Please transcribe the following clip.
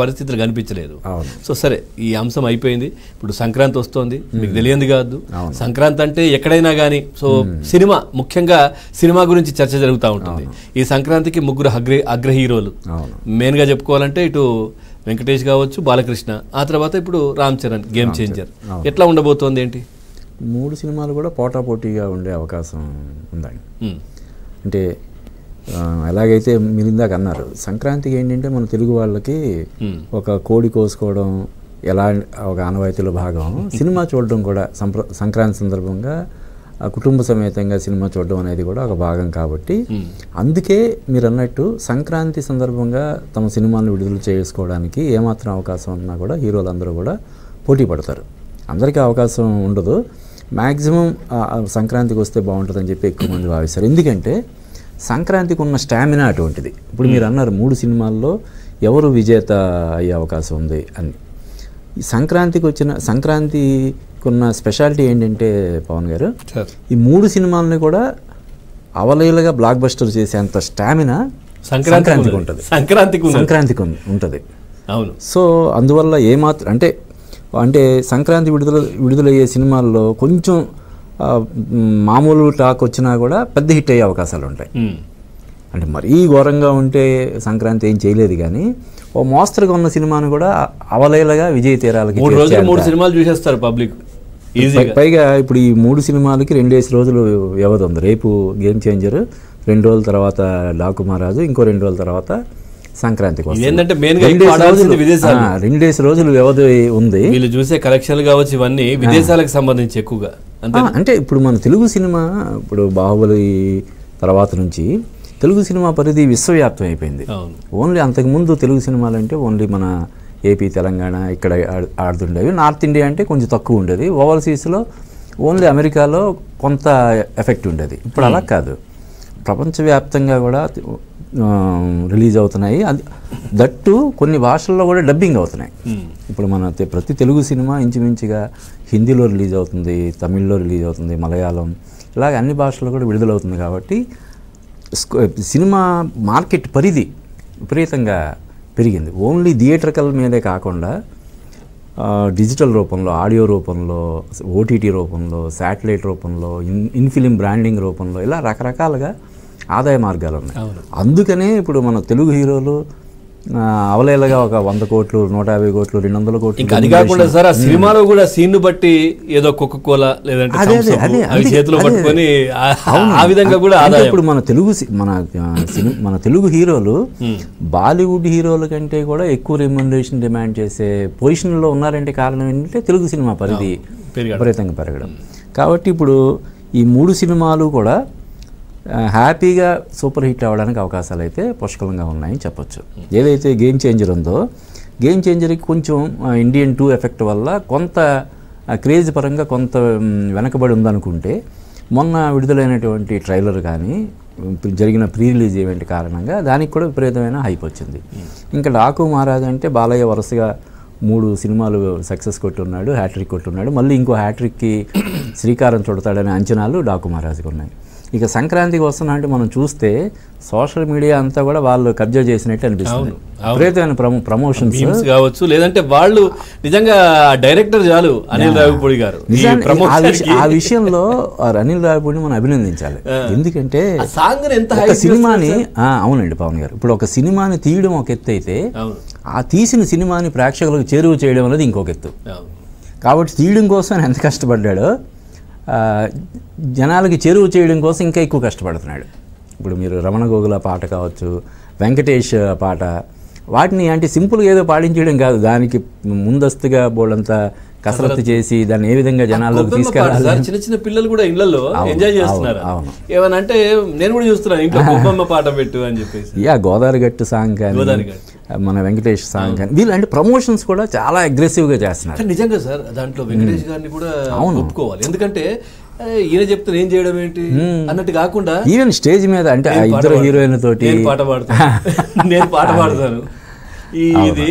పరిస్థితులు కనిపించలేదు. సో సరే, ఈ అంశం అయిపోయింది. ఇప్పుడు సంక్రాంతి వస్తోంది, మీకు తెలియంది కాదు. సంక్రాంతి అంటే ఎక్కడైనా కానీ సో సినిమా, ముఖ్యంగా సినిమా గురించి చర్చ జరుగుతూ ఉంటుంది. ఈ సంక్రాంతికి ముగ్గురు అగ్ర హీరోలు మెయిన్గా చెప్పుకోవాలంటే, ఇటు వెంకటేష్ కావచ్చు, బాలకృష్ణ, ఆ తర్వాత ఇప్పుడు రామ్ చరణ్, గేమ్ చేంజర్. ఎట్లా ఉండబోతోంది ఏంటి? 3 సినిమాలు కూడా పోటాపోటీగా ఉండే అవకాశం ఉందండి. అంటే ఎలాగైతే మీరు ఇందాక అన్నారు, సంక్రాంతికి ఏంటంటే మన తెలుగు వాళ్ళకి ఒక కోడి కోసుకోవడం ఎలా ఒక ఆనవాయితీలో భాగం, సినిమా చూడడం కూడా సంక్రాంతి సందర్భంగా కుటుంబ సమేతంగా సినిమా చూడడం అనేది కూడా ఒక భాగం. కాబట్టి అందుకే మీరు అన్నట్టు సంక్రాంతి సందర్భంగా తమ సినిమాలను విడుదల చేసుకోవడానికి ఏమాత్రం అవకాశం ఉన్నా కూడా హీరోలందరూ కూడా పోటీ పడతారు. అందరికీ అవకాశం ఉండదు. మ్యాక్సిమం సంక్రాంతికి వస్తే బాగుంటుందని చెప్పి ఎక్కువ మంది భావిస్తారు. ఎందుకంటే సంక్రాంతికి ఉన్న స్టామినా అటువంటిది. ఇప్పుడు మీరు అన్నారు 3 సినిమాల్లో ఎవరు విజేత అయ్యే అవకాశం ఉంది అని. సంక్రాంతికి ఉన్న స్పెషాలిటీ ఏంటంటే పవన్ గారు, ఈ 3 సినిమాలని కూడా అవలీలగా బ్లాక్ బస్టర్ చేసేంత స్టామినా సంక్రాంతికి ఉంటుంది. సంక్రాంతికి ఉంటుంది. అవును. సో అందువల్ల ఏమాత్రం అంటే సంక్రాంతి విడుదలయ్యే సినిమాల్లో కొంచెం మామూలు టాక్ వచ్చినా కూడా పెద్ద హిట్ అయ్యే అవకాశాలు ఉంటాయి. అంటే మరీ ఘోరంగా ఉంటే సంక్రాంతి ఏం చేయలేదు, కానీ ఓ మోస్తరుగా ఉన్న సినిమాను కూడా అవలేలగా విజయ తీరాలకి 3 సినిమాలు చూసేస్తారు పబ్లిక్. పైగా ఇప్పుడు ఈ 3 సినిమాలకి 2 రోజులు వ్యవధి ఉంది. రేపు గేమ్ చేంజర్, 2 రోజుల తర్వాత డాకు మహారాజు, ఇంకో 2 రోజుల తర్వాత సంక్రాంతికి 2 రోజులు వ్యవధి ఉంది. వీళ్ళు చూసే కలెక్షన్లు కావచ్చు, ఇవన్నీ విదేశాలకు సంబంధించి ఎక్కువగా. అంటే ఇప్పుడు మన తెలుగు సినిమా, ఇప్పుడు బాహుబలి తర్వాత నుంచి తెలుగు సినిమా పరిధి విశ్వవ్యాప్తం అయిపోయింది. ఓన్లీ అంతకుముందు తెలుగు సినిమాలు అంటే ఓన్లీ మన ఏపీ, తెలంగాణ ఇక్కడ ఆడుతుండేవి. నార్త్ ఇండియా అంటే కొంచెం తక్కువ ఉండేది. ఓవర్సీస్లో ఓన్లీ అమెరికాలో కొంత ఎఫెక్ట్ ఉండేది. ఇప్పుడు అలా కాదు, ప్రపంచవ్యాప్తంగా కూడా రిలీజ్ అవుతున్నాయి. దట్టు కొన్ని భాషల్లో కూడా డబ్బింగ్ అవుతున్నాయి. ఇప్పుడు మన ప్రతి తెలుగు సినిమా ఇంచుమించుగా హిందీలో రిలీజ్ అవుతుంది, తమిళ్లో రిలీజ్ అవుతుంది, మలయాళం, ఇలాగ అన్ని భాషల్లో కూడా విడుదలవుతుంది. కాబట్టి సినిమా మార్కెట్ పరిధి విపరీతంగా పెరిగింది. ఓన్లీ థియేటర్కల్ మీదే కాకుండా డిజిటల్ రూపంలో, ఆడియో రూపంలో, ఓటీటీ రూపంలో, శాటిలైట్ రూపంలో, ఇన్ ఫిలిం బ్రాండింగ్ రూపంలో, ఇలా రకరకాలుగా ఆదాయ మార్గాలు ఉన్నాయి. అందుకనే ఇప్పుడు మన తెలుగు హీరోలు అవలేలగా ఒక 100 కోట్లు, 150 కోట్లు, 200 కోట్లు. అది కాకుండా సార్, ఆ సినిమాలో కూడా సీన్ బట్టి ఏదో కోకోకోలా లేదంటే చేతిలో పట్టుకొని ఆ విధంగా కూడా ఇప్పుడు మన తెలుగు హీరోలు బాలీవుడ్ హీరోల కంటే కూడా ఎక్కువ రెమ్యునరేషన్ డిమాండ్ చేసే పొజిషన్లో ఉన్నారంటే కారణం ఏంటంటే తెలుగు సినిమా పరిధి విపరీతంగా పెరగడం. కాబట్టి ఇప్పుడు ఈ 3 సినిమాలు కూడా హ్యాపీగా సూపర్ హిట్ అవ్వడానికి అవకాశాలు అయితే పుష్కలంగా ఉన్నాయని చెప్పొచ్చు. ఏదైతే గేమ్ చేంజర్ ఉందో, గేమ్ చేంజర్కి కొంచెం ఇండియన్ 2 ఎఫెక్ట్ వల్ల కొంత క్రేజ్ పరంగా కొంత వెనకబడి ఉందనుకుంటే, మొన్న విడుదలైనటువంటి ట్రైలర్ కానీ జరిగిన ప్రీ రిలీజ్ ఈవెంట్ కారణంగా దానికి కూడా విపరీతమైన హైప్ వచ్చింది. ఇంకా డాకు మహారాజ్ అంటే బాలయ్య వరుసగా 3 సినిమాలు సక్సెస్ కొట్టున్నాడు, హ్యాట్రిక్ కొట్టున్నాడు. మళ్ళీ ఇంకో హ్యాట్రిక్కి శ్రీకారం చుడతాడనే అంచనాలు డాకు మహారాజ్కి ఉన్నాయి. ఇక సంక్రాంతికి వస్తున్నా అంటే మనం చూస్తే సోషల్ మీడియా అంతా కూడా వాళ్ళు కబ్జా చేసినట్టు అనిపిస్తుంది. విపరీతమైన ప్రమోషన్స్ కావచ్చు, లేదంటే వాళ్ళు నిజంగా డైరెక్టర్ చాలు అనిల్ రావిపూడి గారు. ఆ విషయంలో అనిల్ రావిపూడిని మనం అభినందించాలి. ఎందుకంటే ఒక సినిమాని, అవునండి పవన్ గారు, ఇప్పుడు ఒక సినిమాని తీయడం ఒక ఎత్తు అయితే, ఆ తీసిన సినిమాని ప్రేక్షకులకు చేరువ చేయడం అనేది ఇంకొక ఎత్తు. కాబట్టి తీయడం కోసం ఎంత కష్టపడ్డాడో జనాలకి చేరువ చేయడం కోసం ఇంకా ఎక్కువ కష్టపడుతున్నాడు. ఇప్పుడు మీరు రమణ గోగుల పాట కావచ్చు, వెంకటేష్ పాట, వాటిని అంటే సింపుల్గా ఏదో పాడించడం కాదు, దానికి ముందస్తుగా బోర్డంతా కసరత్తు చేసి దాన్ని ఏ విధంగా జనాల్లోకి తీసుకెళ్ళాలి. చిన్న చిన్న పిల్లలు కూడా ఇళ్లలో ఎంజాయ్ చేస్తున్నారు. ఏమన్నా అంటే నేను కూడా చూస్తున్నాను, ఇంట్లో బొమ్మ పాట పెట్టు అని చెప్పేసి. గోదావరి గట్టు సాంగ్ కానీ, మన వెంకటేష్ సాంగ్ కానీ, వీళ్ళు అంటే ప్రమోషన్స్ కూడా చాలా అగ్రెసివ్గా చేస్తున్నారు. నిజంగా సార్, దాంట్లో వెంకటేష్ గారిని కూడా ఒప్పుకోవాలి. ఎందుకంటే ఈయన చెప్తే ఏం చేయడం ఏంటి అన్నట్టు కాకుండా, ఈవెన్ స్టేజ్ మీద అంటే 2 హీరోయిన్ తోటి నేను పాట పాడతాను ఇది